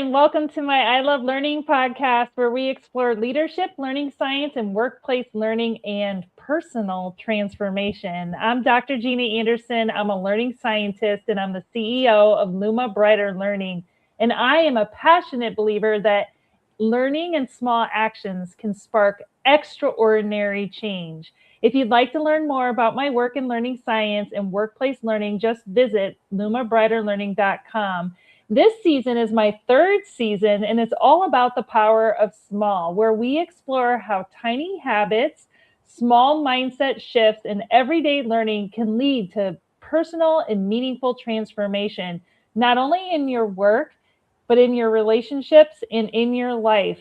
and welcome to my I Love Learning podcast, where we explore leadership, learning science, and workplace learning and personal transformation. I'm Dr. Gina Anderson. I'm a learning scientist, and I'm the CEO of Luma Brighter Learning. And I am a passionate believer that learning and small actions can spark extraordinary change. If you'd like to learn more about my work in learning science and workplace learning, just visit lumabrighterlearning.com. This season is my third season, and it's all about the power of small, where we explore how tiny habits, small mindset shifts, and everyday learning can lead to personal and meaningful transformation, not only in your work, but in your relationships and in your life.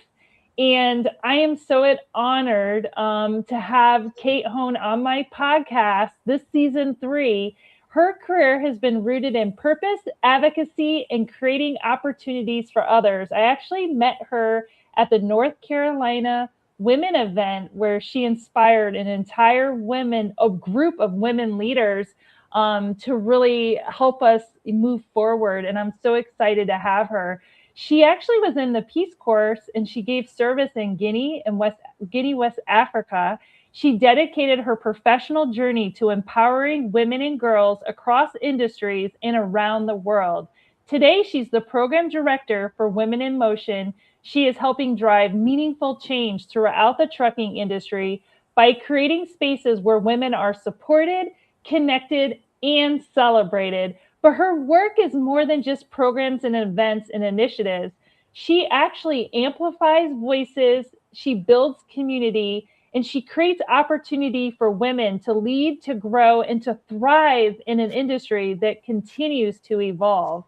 And I am so honored to have Cait Hone on my podcast this season 3. Her career has been rooted in purpose, advocacy, and creating opportunities for others. I actually met her at the North Carolina Women event, where she inspired an entire group of women leaders to really help us move forward. And I'm so excited to have her. She actually was in the Peace Corps, and she gave service in Guinea, West Africa. She dedicated her professional journey to empowering women and girls across industries and around the world. Today, she's the program director for Women in Motion. She is helping drive meaningful change throughout the trucking industry by creating spaces where women are supported, connected, and celebrated. But her work is more than just programs and events and initiatives. She actually amplifies voices, she builds community, and she creates opportunity for women to lead, to grow, and to thrive in an industry that continues to evolve.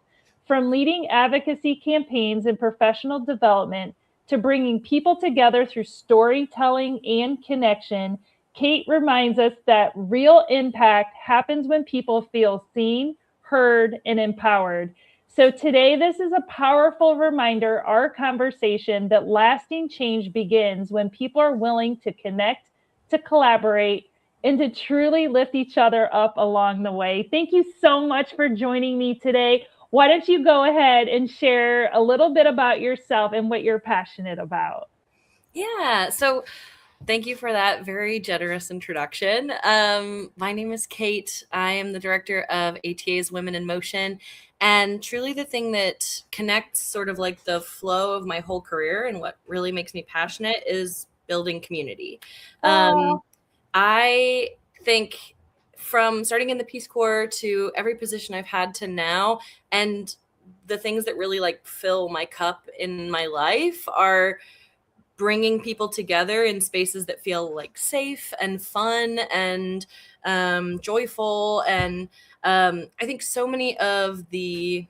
From leading advocacy campaigns and professional development to bringing people together through storytelling and connection, Cait reminds us that real impact happens when people feel seen, heard, and empowered. So today, this is a powerful reminder, our conversation, that lasting change begins when people are willing to connect, to collaborate, and to truly lift each other up along the way. Thank you so much for joining me today. Why don't you go ahead and share a little bit about yourself and what you're passionate about? Yeah, so thank you for that very generous introduction. My name is Cait. I am the director of ATA's Women in Motion. And truly the thing that connects sort of like the flow of my whole career and what really makes me passionate is building community. I think from starting in the Peace Corps to every position I've had to now, and the things that really like fill my cup in my life are bringing people together in spaces that feel like safe and fun and joyful. And I think so many of the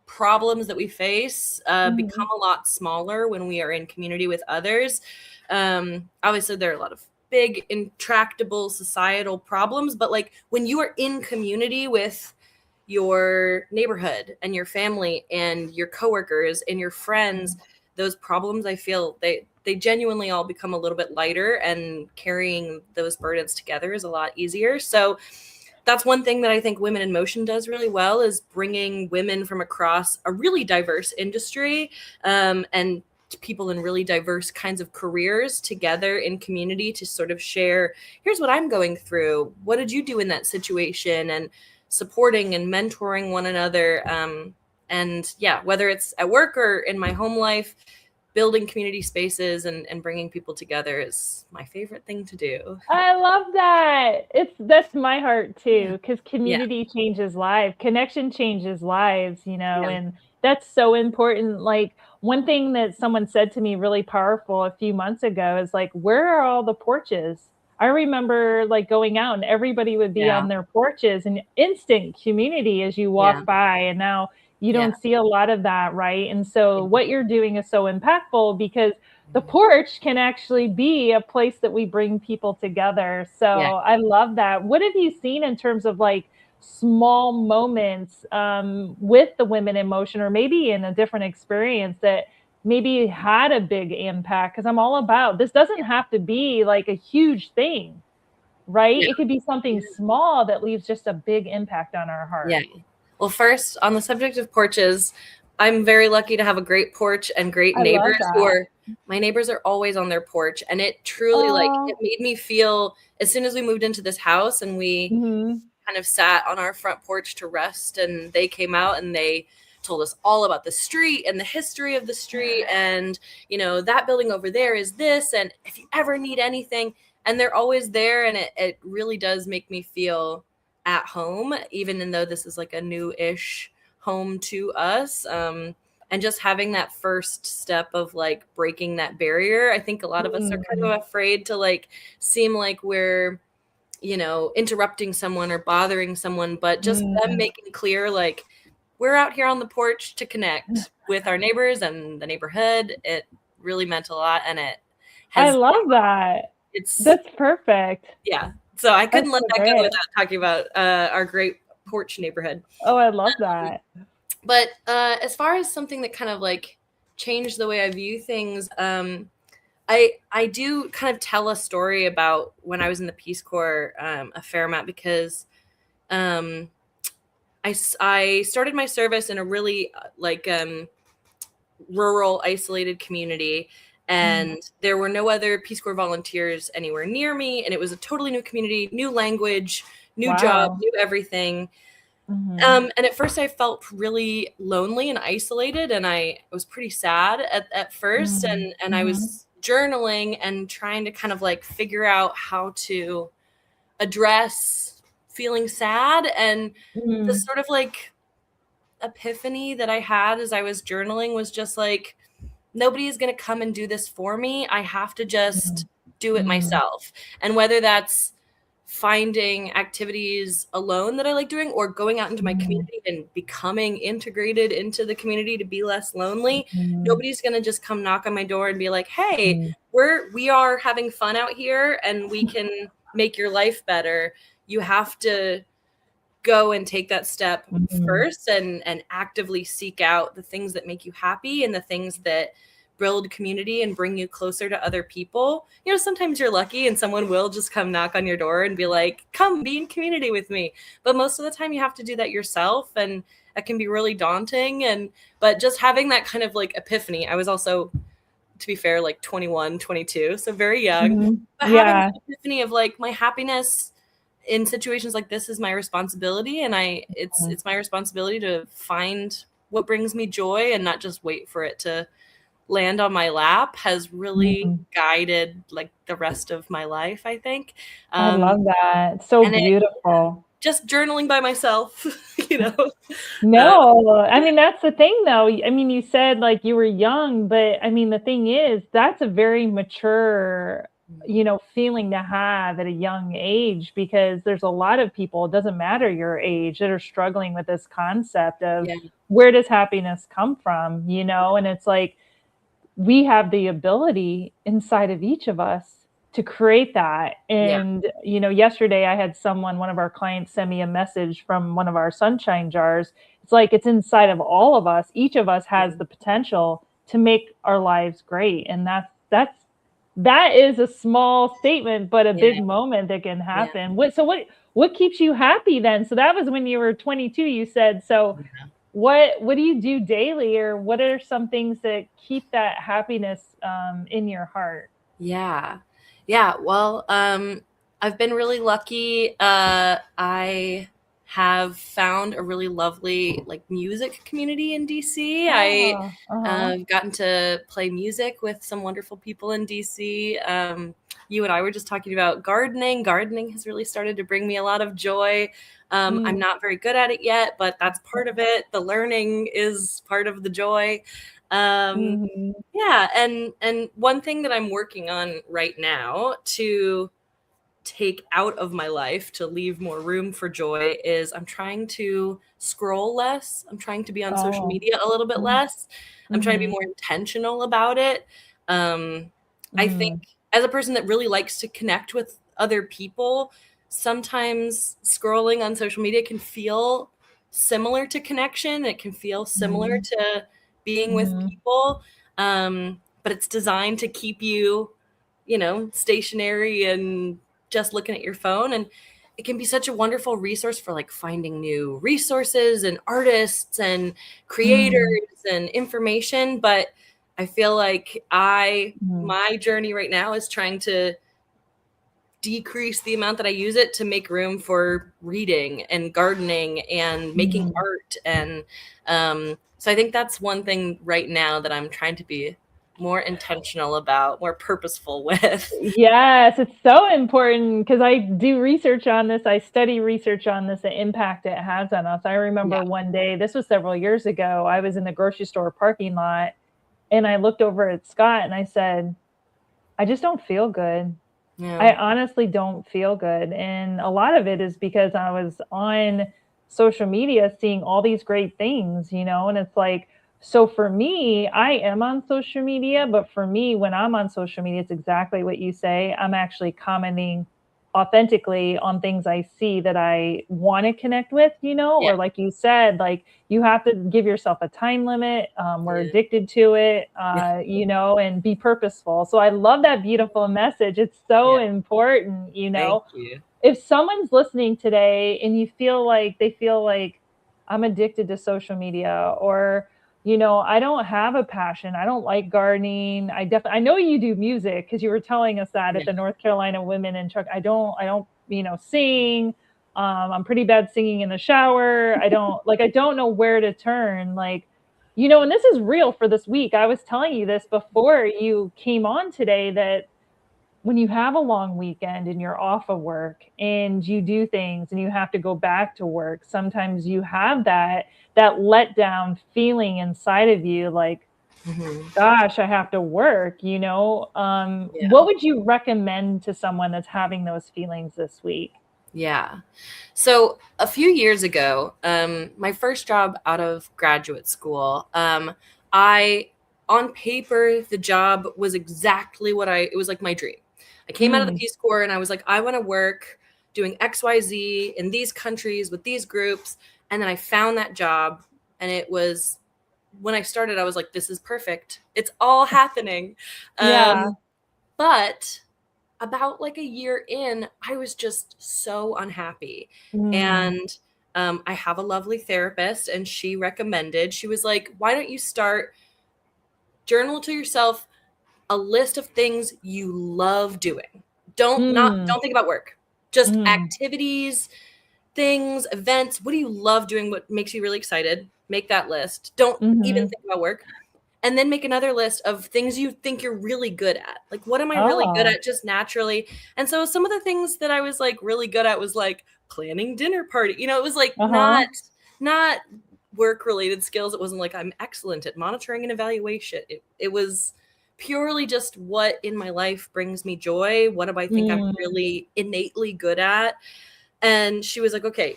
problems that we face become a lot smaller when we are in community with others. Obviously, there are a lot of big, intractable societal problems, but like when you are in community with your neighborhood and your family and your coworkers and your friends, those problems, I feel they genuinely all become a little bit lighter, and carrying those burdens together is a lot easier. So that's one thing that I think Women in Motion does really well, is bringing women from across a really diverse industry and people in really diverse kinds of careers together in community to sort of share, here's what I'm going through. What did you do in that situation? And supporting and mentoring one another. And yeah, whether it's at work or in my home life, building community spaces and bringing people together is my favorite thing to do. I love that. That's my heart too, because community changes lives, connection changes lives, and that's so important. Like, one thing that someone said to me really powerful a few months ago is like, where are all the porches? I remember like going out and everybody would be on their porches and instant community as you walk by. And now you don't see a lot of that, right? And so what you're doing is so impactful, because the porch can actually be a place that we bring people together. So I love that. What have you seen in terms of like small moments with the Women in Motion, or maybe in a different experience that maybe had a big impact? Because I'm all about, this doesn't have to be like a huge thing, right? It could be something small that leaves just a big impact on our heart. Well, first, on the subject of porches, I'm very lucky to have a great porch and great I love neighbors that. my neighbors are always on their porch, and it truly it Oh, made me feel, as soon as we moved into this house and we mhm. kind of sat on our front porch to rest, and they came out and they told us all about the street and the history of the street, and that building over there is this, and if you ever need anything, and they're always there, and it really does make me feel at home, even though this is like a new-ish home to us. And just having that first step of like breaking that barrier, I think a lot of us are kind of afraid to like seem like we're interrupting someone or bothering someone, but just them making clear, like, we're out here on the porch to connect with our neighbors and the neighborhood. It really meant a lot, and it I has, love that. it's, That's perfect. yeah. So I That's couldn't let so that go great. without talking about our great porch neighborhood. Oh, I love that. But as far as something that kind of like changed the way I view things, I do kind of tell a story about when I was in the Peace Corps a fair amount, because I started my service in a really rural, isolated community, and there were no other Peace Corps volunteers anywhere near me, and it was a totally new community, new language, new job, Wow. new everything. And at first I felt really lonely and isolated, and I was pretty sad at first, and I was journaling and trying to kind of like figure out how to address feeling sad. And the sort of like epiphany that I had as I was journaling was just like, nobody is going to come and do this for me. I have to just do it myself. And whether that's finding activities alone that I like doing, or going out into my community and becoming integrated into the community to be less lonely, nobody's going to just come knock on my door and be like, hey, we are having fun out here and we can make your life better. You have to go and take that step first, and actively seek out the things that make you happy and the things that build community and bring you closer to other people. Sometimes you're lucky and someone will just come knock on your door and be like, come be in community with me. But most of the time you have to do that yourself, and that can be really daunting. But just having that kind of like epiphany, I was also, to be fair, like 21, 22, so very young. But having Yeah. that epiphany of like, my happiness in situations like this is my responsibility, and it's my responsibility to find what brings me joy and not just wait for it to land on my lap, has really guided like the rest of my life, I think. I love that. So and it, beautiful. just journaling by myself, No, I mean, that's the thing though. I mean, you said like you were young, but I mean, the thing is, that's a very mature, feeling to have at a young age, because there's a lot of people, it doesn't matter your age, that are struggling with this concept of yeah, where does happiness come from, and it's like, we have the ability inside of each of us to create that. yeah, And, yesterday I had one of our clients send me a message from one of our sunshine jars. It's like, it's inside of all of us. Each of us has the potential to make our lives great. And that is a small statement, but a big moment that can happen. What keeps you happy then? So that was when you were 22, you said. So what do you do daily, or what are some things that keep that happiness in your heart? yeah. Well, I've been really lucky. I have found a really lovely like music community in DC. I've gotten to play music with some wonderful people in DC. You and I were just talking about gardening. Gardening has really started to bring me a lot of joy. I'm not very good at it yet, but that's part of it. The learning is part of the joy. Yeah, and one thing that I'm working on right now to take out of my life to leave more room for joy is I'm trying to scroll less. I'm trying to be on social media a little bit less. I'm trying to be more intentional about it. I think as a person that really likes to connect with other people, sometimes scrolling on social media can feel similar to connection. It can feel similar to being with people. But it's designed to keep you, stationary and just looking at your phone. And it can be such a wonderful resource for like finding new resources and artists and creators and information. But I feel like my journey right now is trying to decrease the amount that I use it to make room for reading and gardening and making art. And so I think that's one thing right now that I'm trying to be more intentional about, more purposeful with. Yes, it's so important because I do research on this. I study research on this, the impact it has on us. I remember one day, this was several years ago, I was in the grocery store parking lot and I looked over at Scott and I said, I just don't feel good. I honestly don't feel good. And a lot of it is because I was on social media seeing all these great things, and it's like, so for me, I am on social media, but for me, when I'm on social media, it's exactly what you say. I'm actually commenting authentically on things I see that I want to connect with, or like you said, like you have to give yourself a time limit. We're addicted to it, and be purposeful. So I love that beautiful message. It's so important, Thank you. If someone's listening today and you feel like I'm addicted to social media, or I don't have a passion. I don't like gardening. I know you do music because you were telling us that at the North Carolina Women in Truck. I don't, sing. I'm pretty bad singing in the shower. I don't know where to turn. And this is real for this week. I was telling you this before you came on today, that when you have a long weekend and you're off of work and you do things and you have to go back to work, sometimes you have that letdown feeling inside of you, like, gosh, I have to work, What would you recommend to someone that's having those feelings this week? Yeah. So a few years ago, my first job out of graduate school, on paper, the job was exactly it was like my dream. I came out of the Peace Corps and I was like, I want to work doing XYZ in these countries with these groups. And then I found that job, and it was, when I started, I was like, this is perfect. It's all happening. But about like a year in, I was just so unhappy. And I have a lovely therapist, and she was like, why don't you journal to yourself a list of things you love doing. Don't think about work, just activities, things, events. What do you love doing? What makes you really excited? Make that list. Don't even think about work. And then make another list of things you think you're really good at. Like, what am I really good at just naturally? And so some of the things that I was like really good at was like planning dinner party. It was like not work related skills. It wasn't like I'm excellent at monitoring and evaluation. It was purely just what in my life brings me joy. What do I think I'm really innately good at? And she was like, okay,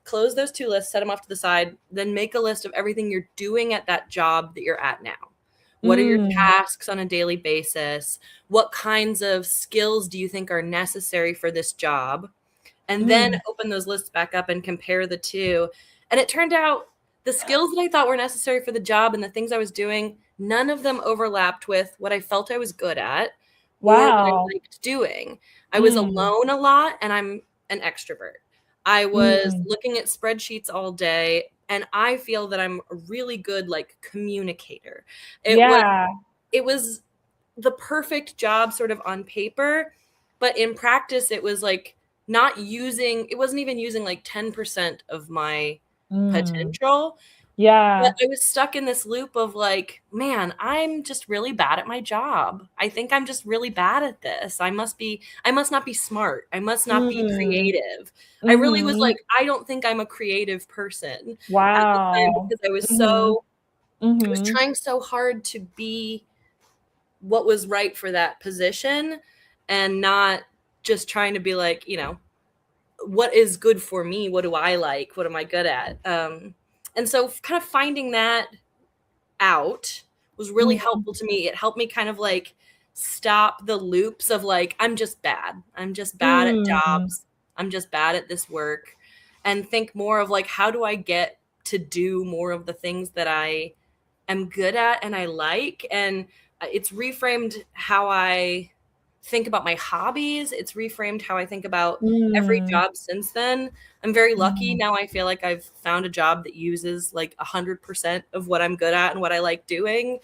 close those two lists, set them off to the side, then make a list of everything you're doing at that job that you're at now. What are your tasks on a daily basis? What kinds of skills do you think are necessary for this job? And then open those lists back up and compare the two. And it turned out the skills that I thought were necessary for the job and the things I was doing, none of them overlapped with what I felt I was good at or what I liked doing. I was alone a lot, and I'm an extrovert. I was looking at spreadsheets all day, and I feel that I'm a really good communicator. It was the perfect job sort of on paper, but in practice it was like it wasn't even using like 10% of my potential. But I was stuck in this loop of like, man, I'm just really bad at my job. I think I'm just really bad at this. I must not be smart. I must not be creative. I really was like, I don't think I'm a creative person at the time, because I was trying so hard to be what was right for that position, and not just trying to be like, what is good for me? What do I like? What am I good at? And so kind of finding that out was really helpful to me. It helped me kind of like stop the loops of like, I'm just bad. I'm just bad at jobs. I'm just bad at this work. And think more of like, how do I get to do more of the things that I am good at and I like? And it's reframed how I think about my hobbies. It's reframed how I think about every Mm, job since then. I'm very lucky. mm, Now I feel like I've found a job that uses like 100% of what I'm good at and what I like doing.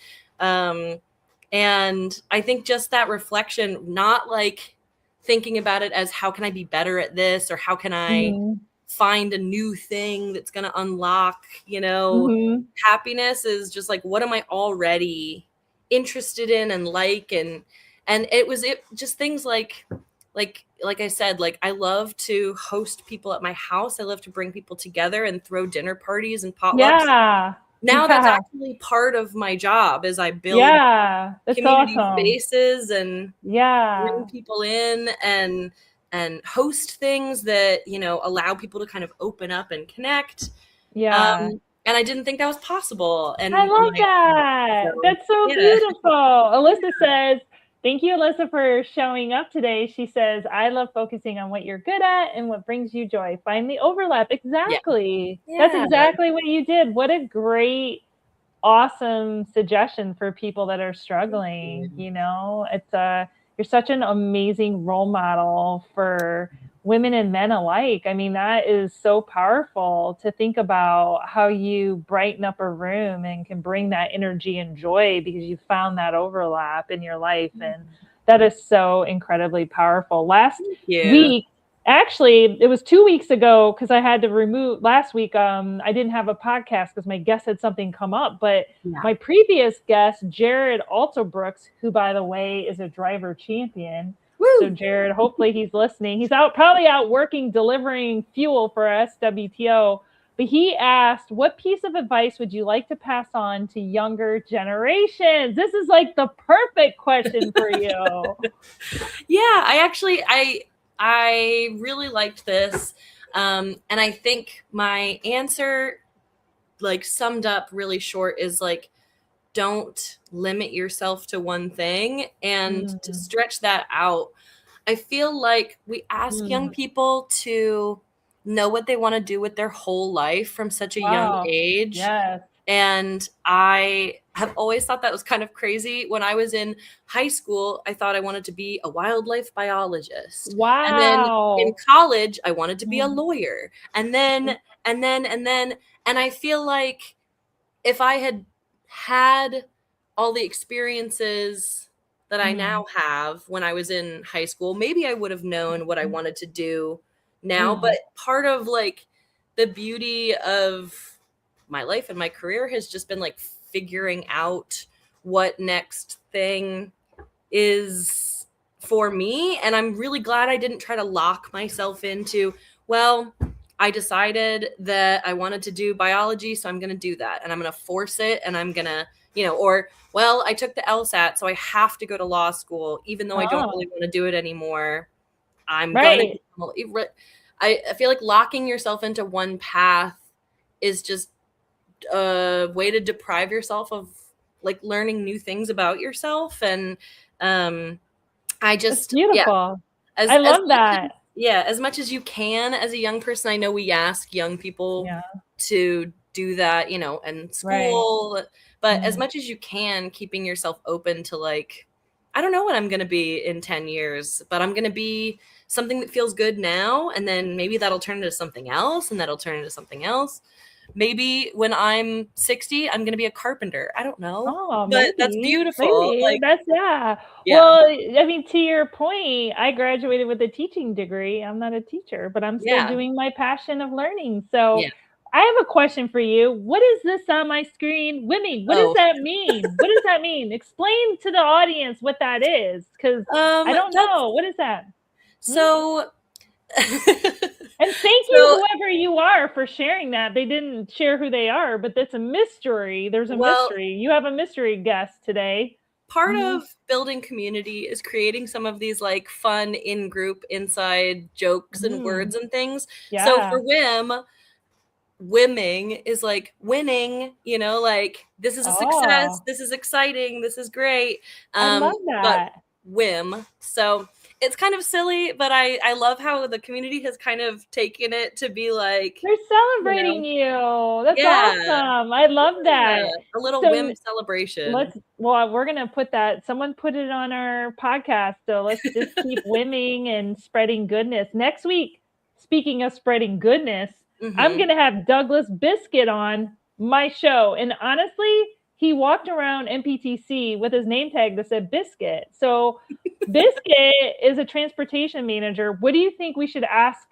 And I think just that reflection, not like thinking about it as how can I be better at this or how can I mm, find a new thing that's going to unlock, mhm, happiness, is just like, what am I already interested in and like, and it just things like I said, like I love to host people at my house. I love to bring people together and throw dinner parties and potlucks. yeah, Now that's yeah, actually part of my job, as I build yeah, that's community awesome. spaces and bring Yeah, people in and host things that allow people to kind of open up and connect. yeah. And I didn't think that was possible I in love my that. so That's so yeah. beautiful. Alyssa says, thank you, Alyssa, for showing up today. She says, I love focusing on what you're good at and what brings you joy. Find the overlap. Yeah. Exactly. That's Yeah. exactly what you did. What a great, awesome suggestion for people that are Thank struggling. you. It's you're such an amazing role model for women and men alike. I mean, that is so powerful to think about how you brighten up a room and can bring that energy and joy because you found that overlap in your life. And that is so incredibly powerful. Last Thank you. week, actually, it was 2 weeks ago because I had to remove last week. I didn't have a podcast because my guest had something come up. But Yeah. my previous guest, Jared Altobrooks, who, by the way, is a driver champion. Woo! So, Jared, hopefully he's listening. He's probably out working, delivering fuel for us, WTO. But he asked, what piece of advice would you like to pass on to younger generations? This is like the perfect question for you. Yeah, I really liked this. And I think my answer, like summed up really short, is like, don't limit yourself to one thing and to Mm, stretch that out. I feel like we ask young mm. people to know what they want to do with their whole life from such a young Wow. age. Yes. And I have always thought that was kind of crazy. When I was in high school, I thought I wanted to be a wildlife biologist. And then in Wow. college, I wanted to be a Mm, lawyer. And I feel like if I had had all the experiences that I mm, now have when I was in high school, maybe I would have known what I wanted to do now. But mm. part of like the beauty of my life and my career has just been like figuring out what next thing is for me. And I'm really glad I didn't try to lock myself into, well, I decided that I wanted to do biology, so I'm going to do that. And I'm going to force it. And I'm going to, or, well, I took the LSAT, so I have to go to law school, even though I don't Oh, really want to do it anymore. I'm going right. to, I feel like locking yourself into one path is just a way to deprive yourself of like learning new things about yourself. And I That's just, yeah, beautiful. as I as love much as, that. yeah, as much as you can as a young person. I know we ask young people Yeah, to do that, in right. school, but as Mm. much as you can, keeping yourself open to like, I don't know what I'm going to be in 10 years, but I'm going to be something that feels good now, and then maybe that'll turn into something else, and that'll turn into something else. Maybe when I'm 60, I'm going to be a carpenter. I don't know, Oh, but that's maybe, beautiful. maybe. Like, That's yeah. yeah, Well, I mean, to your point, I graduated with a teaching degree. I'm not a teacher, but I'm still yeah, doing my passion of learning. So yeah. I have a question for you. What is this on my screen? Women, what does Oh, that mean? What does that mean? Explain to the audience what that is, because I don't that's know. What is that? Hmm? so. And thank you, So, whoever you are, for sharing that. They didn't share who they are, but that's a mystery. There's a well, mystery. You have a mystery guest today. part Mhm. of building community is creating some of these like fun in-group inside jokes and Mm. words and things. So Yeah. for whimming is like winning, like this is a success, Oh, this is exciting, this is great. I love But that. whim. So it's kind of silly, but I love how the community has kind of taken it to be like, they're celebrating you. That's Yeah. awesome. I love that. A little So whim celebration. we're going to put that, someone put it on our podcast. So let's just keep whimming and spreading goodness. Next week, speaking of spreading goodness, I'm going to have Douglas Biscuit on my show. And honestly, he walked around MPTC with his name tag that said Biscuit. So Biscuit is a transportation manager. What do you think we should ask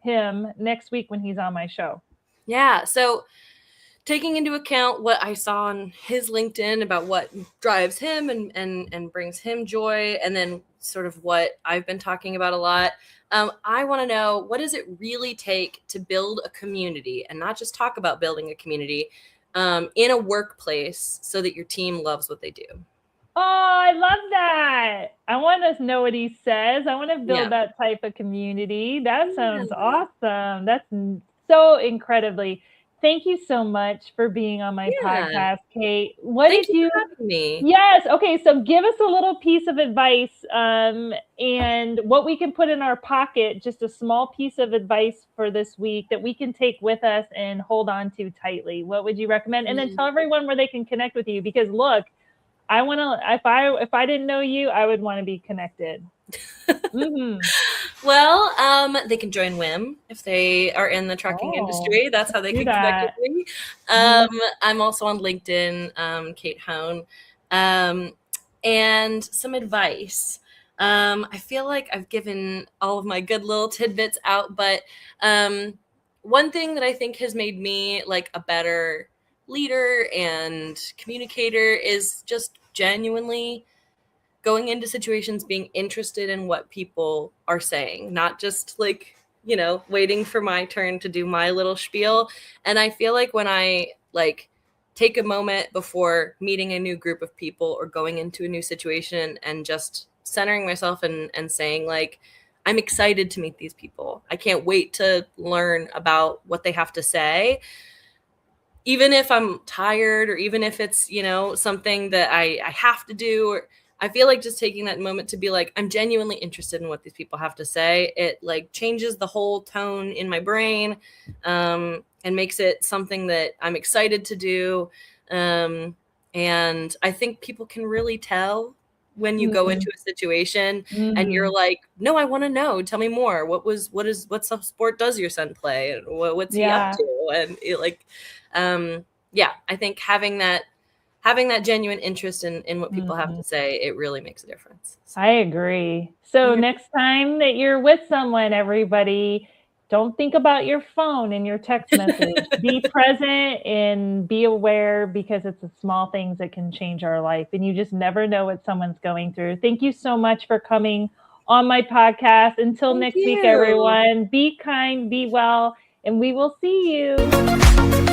him next week when he's on my show? Yeah. So taking into account what I saw on his LinkedIn about what drives him and brings him joy, and then sort of what I've been talking about a lot, I want to know, what does it really take to build a community, and not just talk about building a community in a workplace so that your team loves what they do? Oh, I love that. I want to know what he says. I want to build that type of community. That sounds awesome. That's so incredibly. Thank you so much for being on my podcast, Cait. Thank you for having me. Yes. Okay. So give us a little piece of advice and what we can put in our pocket, just a small piece of advice for this week that we can take with us and hold on to tightly. What would you recommend? And then tell everyone where they can connect with you, because look, I want to, if I didn't know you, I would want to be connected. Well, they can join WIM if they are in the trucking industry. That's how they can connect with me. I'm also on LinkedIn, Cait Hone. And some advice. I feel like I've given all of my good little tidbits out, but one thing that I think has made me like a better leader and communicator is just genuinely going into situations, being interested in what people are saying, not just like, waiting for my turn to do my little spiel. And I feel like when I like take a moment before meeting a new group of people or going into a new situation and just centering myself and saying like, I'm excited to meet these people. I can't wait to learn about what they have to say. Even if I'm tired, or even if it's, something that I have to do, or I feel like just taking that moment to be like, I'm genuinely interested in what these people have to say. It like changes the whole tone in my brain and makes it something that I'm excited to do. And I think people can really tell when you go into a situation and you're like, no, I want to know. Tell me more. What sport does your son play? And what's he up to? And I think having that genuine interest in what people have to say, it really makes a difference. So. I agree. So next time that you're with someone, everybody, don't think about your phone and your text message. Be present and be aware, because it's the small things that can change our life. And you just never know what someone's going through. Thank you so much for coming on my podcast. Until next week, everyone, be kind, be well, and we will see you.